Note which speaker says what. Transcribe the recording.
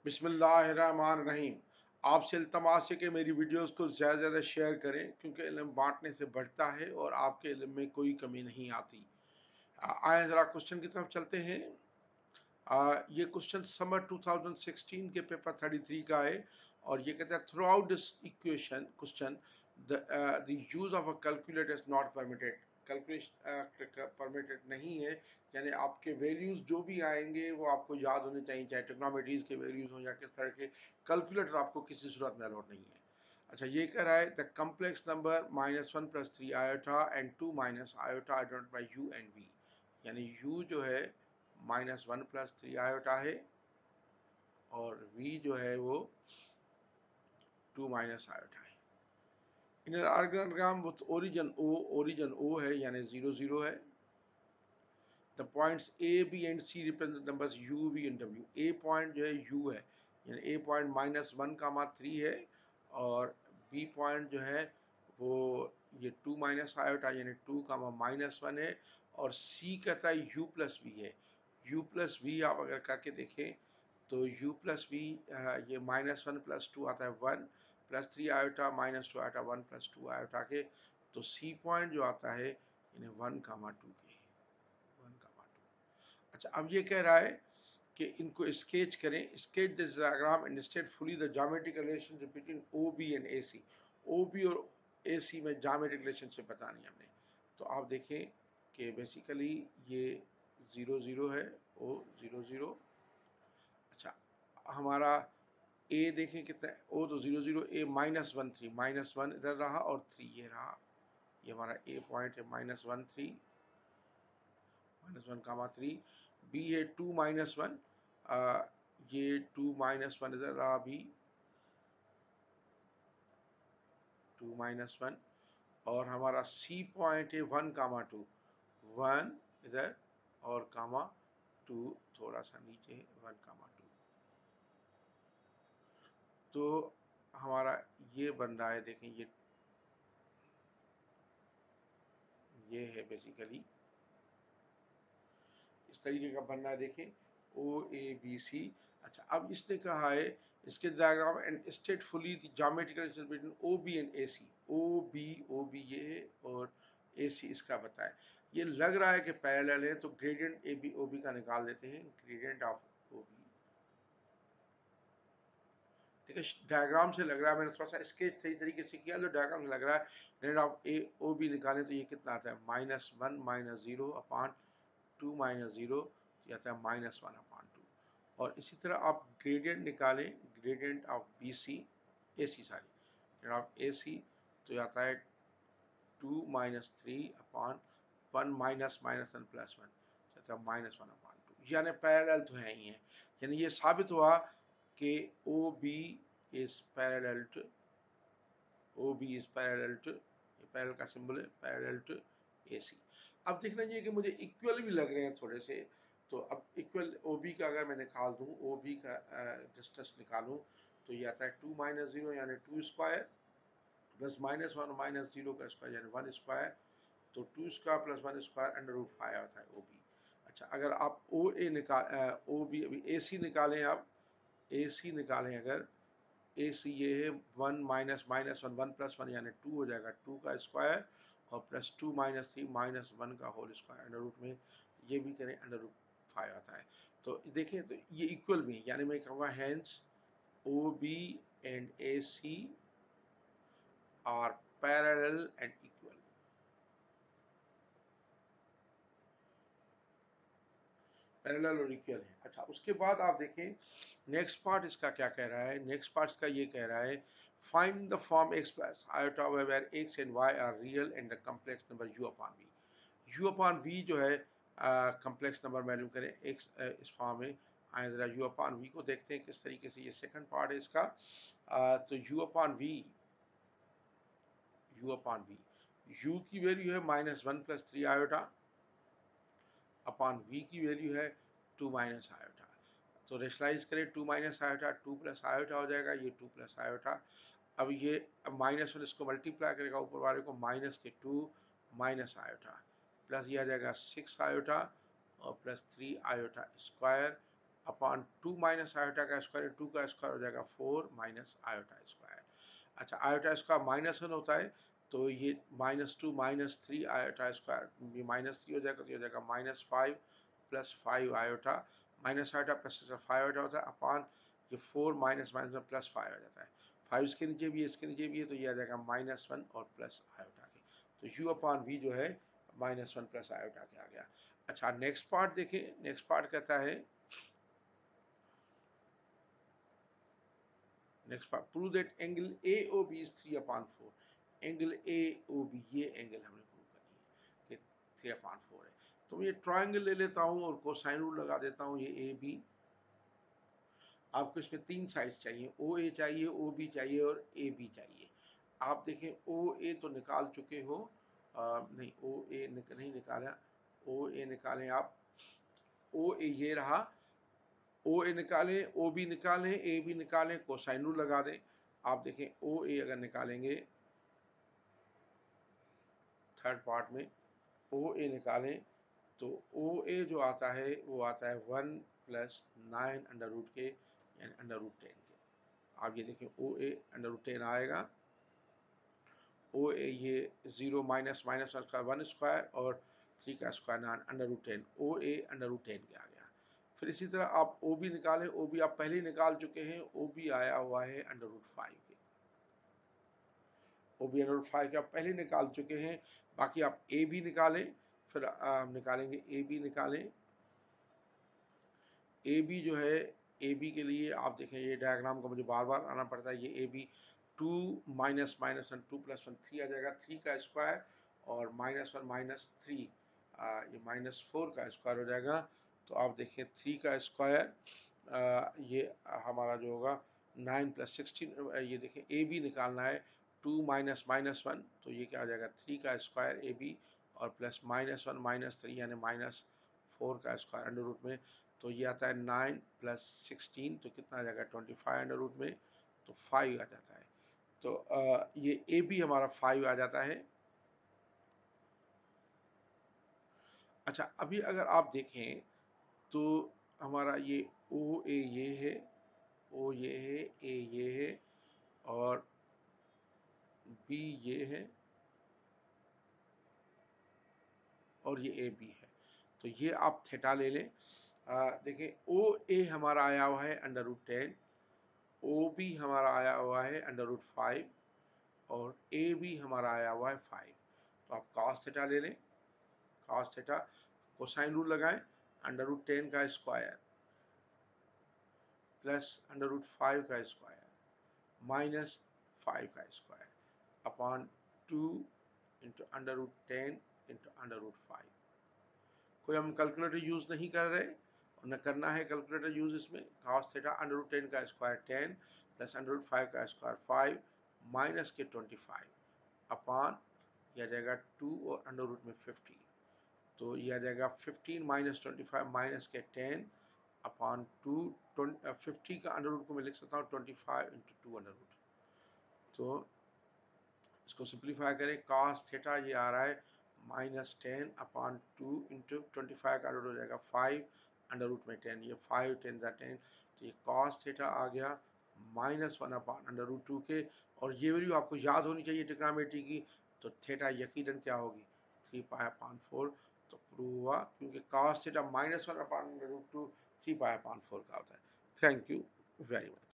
Speaker 1: बिस्मिल्लाहिर्रहमानिर्रहीम। आपसे इल्तमास है कि मेरी वीडियोस को ज़्यादा से ज़्यादा शेयर करें, क्योंकि इल्म बांटने से बढ़ता है और आपके इल्म में कोई कमी नहीं आती। आए ज़रा क्वेश्चन की तरफ चलते हैं। ये क्वेश्चन समर 2016 के पेपर 33 का है और ये कहता है through out this equation question the use of a calculator is not permitted. Calculation permitted नहीं है, यानी आपके वैल्यूज जो भी आएंगे वो आपको याद होने चाहिए, चाहे ट्रिग्नोमेट्रीज के वैल्यूज हो या किस तरह के। कैलकुलेटर आपको किसी सूरत में अलाउड नहीं है। अच्छा, ये कह रहा है the complex number -1 + 3 iota and 2 - iota identified by U and V. यानी यू जो है -1 + 3 आयोटा है और v जो है वो 2 - आयोटा है। इन ऑर्गेनोग्राम विथ ओरिजिन O है, यानी 0 0 है। The points A, B and C represent numbers U, V and W। A point जो है U है, यानी A पॉइंट -1, 3 है और B पॉइंट जो है वो ये 2 - आयोटा यानी 2, -1 है और C कहता है U + V है। U + V आप अगर करके देखें तो U + V ये -1 + 2 आता है 1 + 3 आयोटा -2 आयोटा 1 + 2 आयोटा के, तो C पॉइंट जो आता है यानी 1, 2 के 1, 2। अच्छा, अब ये कह रहा है कि इनको स्केच करें। Sketch this diagram and state fully the geometric relationship between OB and AC। OB और AC में ज्योमेट्रिक रिलेशनशिप बतानी है हमने। तो आप देखें कि बेसिकली ये 0 0 है, O 0 0। अच्छा, हमारा A देखें कितना है, O तो 0 0, A -1 3 -1 इधर रहा और 3 ये रहा। ये हमारा A पॉइंट है -1 3 -1, 3। B है 2 -1, ये 2 -1 इधर रहा भी 2 -1 और हमारा C पॉइंट है 1, 2 1 इधर और 2 थोड़ा सा नीचे है 1, 2। तो हमारा ये बन रहा है, देखें ये है बेसिकली इस तरीके का बनना है, देखें OABC। अच्छा, अब इसने कहा है इसके diagram and state fully the geometrical relation between OB and AC। OB ये है और AC इसका बताएं। ये लग रहा है कि पैरेलल है, तो ग्रेडियंट AB OB का निकाल देते हैं। ग्रेडियंट ऑफ OB, ठीक है, डायग्राम से लग रहा है, मैंने थोड़ा सा स्केच सही तरीके से किया तो डायग्राम से लग रहा है। ग्रेडियंट ऑफ OB निकालें तो ये कितना आता है -1 - 0 अपॉन 2 - 0, तो आता है -1/2। और इसी तरह आप ग्रेडियंट निकालें, gradient of BC AC sorry gradient of AC, तो आता है 2 - 3 अपॉन 1 - -1 + 1, तो आता है -1/2। यानी पैरेलल तो है ही है, यानी ये साबित हुआ कि OB इज पैरेलल टू ये पैरेलल का सिंबल है, पैरेलल टू AC। अब देखना चाहिए कि मुझे इक्वल भी लग रहे हैं थोड़े से, तो अब इक्वल OB का अगर मैं निकाल दूं, OB का डिस्टेंस निकालूं, तो ये आता है 2 - 0 यानी 2 स्क्वायर प्लस -1 - 0 का स्क्वायर यानी 1 स्क्वायर, तो 2 स्क्वायर प्लस 1 स्क्वायर √5 आता है OB। अच्छा, अगर आप OB अभी AC निकालें, आप AC निकालें, अगर AC ये है 1 -1 1 + 1 यानी 2 हो जाएगा, 2 का स्क्वायर और +2 - 3 -1 का होल स्क्वायर अंडर रूट में, ये भी करें √5 आता है। तो देखें तो ये इक्वल भी है, यानी मैं कहूँगा hence OB and AC are parallel and equal. Parallel और इक्वल है। अच्छा, उसके बाद आप देखें नेक्स्ट पार्ट इसका क्या कह रहा है। नेक्स्ट पार्ट इसका ये कह रहा है find the form x plus iota where x and y are real and the complex number u/v जो है कम्प्लेक्स नंबर मालूम करें x इस फॉर्म में। आए ज़रा u/v को देखते हैं किस तरीके से, ये सेकंड पार्ट है इसका। तो u की वैल्यू है -1 + 3 आयोटा अपॉन v की वैल्यू है 2 - आयोटा। तो रेशनलाइज करें, 2 - आयोटा 2 + आयोटा हो जाएगा, ये 2 + आयोटा। अब ये -1 इसको मल्टीप्लाई करेगा ऊपर वाले को, -2 - आयोटा प्लस ये आ जाएगा 6 आयोटा और +3 iota square upon 2 minus iota का स्क्वायर, 2 का स्क्वायर हो जाएगा 4 माइनस आयोटा स्क्वायर। अच्छा, आयोटा स्क्वायर -1 होता है, तो ये -2 -3 आयोटा स्क्वायर, ये -3 हो जाएगा, तो ये हो जाएगा -5 plus 5 iota, minus iota plus 5 iota होता है, अपॉन ये 4 माइनस माइनस में प्लस 5 आ जाता है। 5 इसके नीचे भी है, इसके नीचे भी है, तो ये आ जाएगा -1 और प्लस आयोटा के, तो u अपॉन v जो है -1 प्लस आयोटा के आ गया। अच्छा, नेक्स्ट पार्ट देखें। नेक्स्ट पार्ट कहता है, next part, prove that angle AOB is 3/4। Angle AOB, ये एंगल हमने प्रूव करनी है कि 3/4 है। तो मैं ये ट्रायंगल ले लेता हूँ और कोसाइन रूल लगा देता हूँ। ये AB, आपको इसमें 3 साइड्स चाहिए, OA चाहिए, OB चाहिए और AB चाहिए। आप देखें OA तो निकाल चुके हो, नहीं OA नहीं निकाला, OA निकालें आप, OA ये रहा, OA निकालें, OB निकालें, AB निकालें, कोसाइन रूल लगा दें। आप देखें OA अगर निकालेंगे थर्ड पार्ट में, OA निकालें तो OA जो आता है वो आता है 1 प्लस 9 अंडर रूट के, यानी अंडर रूट 10 के। आप ये देखें OA अंडर रूट 10 आएगा, OA ये 0 माइनस माइनस का 1 स्क्वायर और 3 का square 9 under root 10, OA under root 10 के आ गया। फिर इसी तरह आप OB निकालें, OB आप पहले ही निकाल चुके हैं, OB आया हुआ है अंडर रूट 5 के, OB अंडर रूट 5 के आप पहले निकाल चुके हैं। बाकी आप AB निकालें, फिर हम निकालेंगे AB निकालें। AB जो है, AB के लिए आप देखें, ये डायग्राम को मुझे बार बार आना पड़ता है। ये AB 2 माइनस माइनस 1 2 प्लस 1 3 आ जाएगा, 3 का स्क्वायर और -1 -3, ये -4 का स्क्वायर हो जाएगा। तो आप देखें 3 का स्क्वायर, ये हमारा जो होगा 9 प्लस 16, ये देखें AB निकालना है, 2 माइनस माइनस 1, तो ये क्या हो जाएगा 3 का स्क्वायर AB और प्लस -1 -3 यानी -4 का स्क्वायर अंडर रूट में, तो ये आता है 9 प्लस 16, तो कितना आ जाएगा 25 अंडर रूट में, तो 5 आ जाता है। तो ये AB हमारा 5 आ जाता है। अच्छा, अभी अगर आप देखें तो हमारा ये OA ये है, O ये है, A ये है और B ये है और ये AB है, तो ये आप थीटा ले लें। देखें OA हमारा आया हुआ है अंडर रूट 10, OB हमारा आया हुआ है अंडर रूट 5 और AB हमारा आया हुआ है 5। तो आप cos थीटा ले लें, cos थीटा, कोसाइन रूल लगाएं, अंडर रूट 10 का स्क्वायर प्लस अंडर रूट 5 का स्क्वायर माइनस 5 का square upon 2 into under root 10 into under root 5। कोई हम कैलकुलेटर यूज़ नहीं कर रहे और न करना है कैलकुलेटर यूज़ इसमें। cos थीटा अंडर रूट 10 का स्क्वायर 10 प्लस अंडर रूट 5 का स्क्वायर 5 माइनस के 25 अपॉन, यह आ जाएगा 2 और अंडर रूट में 50, तो यह आ जाएगा 15 माइनस 25 माइनस के 10 अपॉन 2, 50 का अंडर रूट को मैं लिख सकता हूँ 25 इंटू 2 अंडर रूट। तो इसको सिंप्लीफाई करें, cos थीटा ये आ रहा है -10 अपॉन 2 इंटू 25 का अंडर रूट हो जाएगा 5 अंडर रूट में 10, ये 5 10 10, तो ये cos थीटा आ गया -1 अपॉन अंडर रूट 2 के। और ये वैल्यू आपको याद होनी चाहिए ट्रिग्नोमेट्री की, तो थीटा यकीनन क्या होगी 3 पाई अपॉन 4। तो प्रूव हुआ, क्योंकि cos theta -1 upon under root 2 3 pi upon 4 का होता है। Thank you very much.